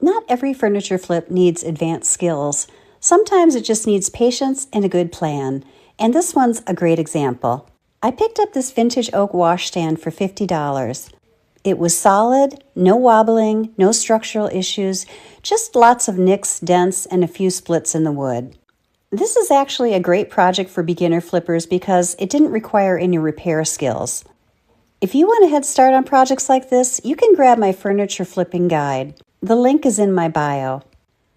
Not every furniture flip needs advanced skills. Sometimes it just needs patience and a good plan, and this one's a great example. I picked up this vintage oak washstand for $50. It was solid, no wobbling, no structural issues, just lots of nicks, dents, and a few splits in the wood. This is actually a great project for beginner flippers because it didn't require any repair skills. If you want a head start on projects like this, you can grab my furniture flipping guide. The link is in my bio.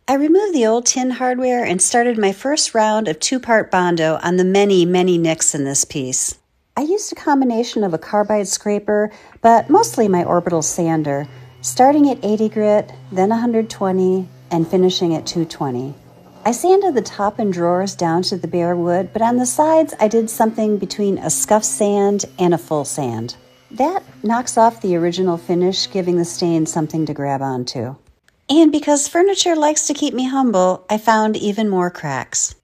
I removed the old tin hardware and started my first round of 2-part Bondo on the many nicks in this piece. I used a combination of a carbide scraper, but mostly my orbital sander, starting at 80 grit, then 120, and finishing at 220. I sanded the top and drawers down to the bare wood, but on the sides I did something between a scuff sand and a full sand. That knocks off the original finish, giving the stain something to grab onto. And because furniture likes to keep me humble, I found even more cracks.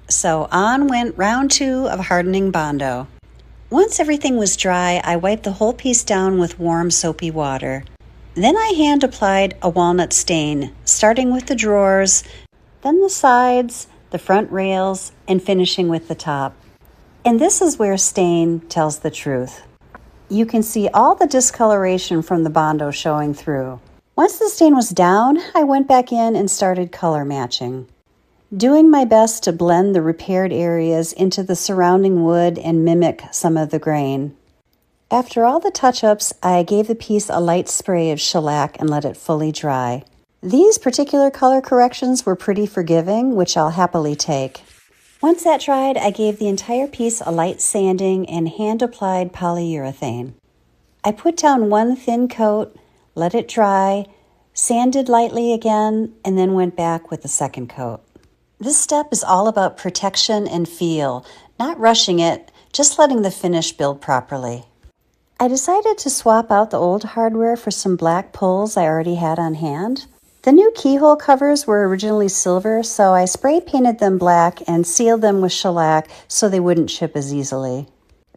So on went round 2 of hardening Bondo. Once everything was dry, I wiped the whole piece down with warm soapy water. Then I hand applied a walnut stain, starting with the drawers, then the sides, the front rails, and finishing with the top. And this is where stain tells the truth. You can see all the discoloration from the Bondo showing through. Once the stain was down, I went back in and started color matching, doing my best to blend the repaired areas into the surrounding wood and mimic some of the grain. After all the touch-ups, I gave the piece a light spray of shellac and let it fully dry. These particular color corrections were pretty forgiving, which I'll happily take. Once that dried, I gave the entire piece a light sanding and hand-applied polyurethane. I put down one thin coat, let it dry, sanded lightly again, and then went back with the second coat. This step is all about protection and feel, not rushing it, just letting the finish build properly. I decided to swap out the old hardware for some black pulls I already had on hand. The new keyhole covers were originally silver, so I spray painted them black and sealed them with shellac so they wouldn't chip as easily.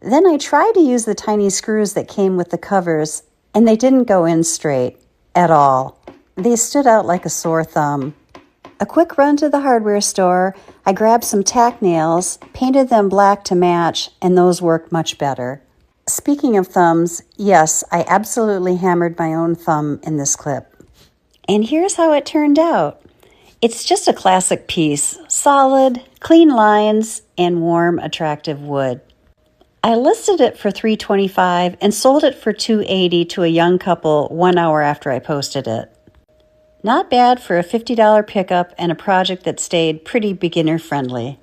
Then I tried to use the tiny screws that came with the covers, and they didn't go in straight at all. They stood out like a sore thumb. A quick run to the hardware store, I grabbed some tack nails, painted them black to match, and those worked much better. Speaking of thumbs, yes, I absolutely hammered my own thumb in this clip. And here's how it turned out. It's just a classic piece, solid, clean lines, and warm, attractive wood. I listed it for $325 and sold it for $280 to a young couple 1 hour after I posted it. Not bad for a $50 pickup and a project that stayed pretty beginner-friendly.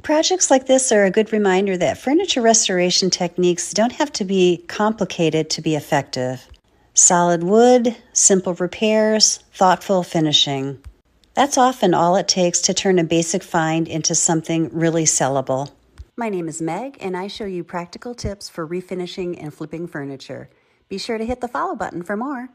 Projects like this are a good reminder that furniture restoration techniques don't have to be complicated to be effective. Solid wood, simple repairs, thoughtful finishing. That's often all it takes to turn a basic find into something really sellable. My name is Meg, and I show you practical tips for refinishing and flipping furniture. Be sure to hit the follow button for more.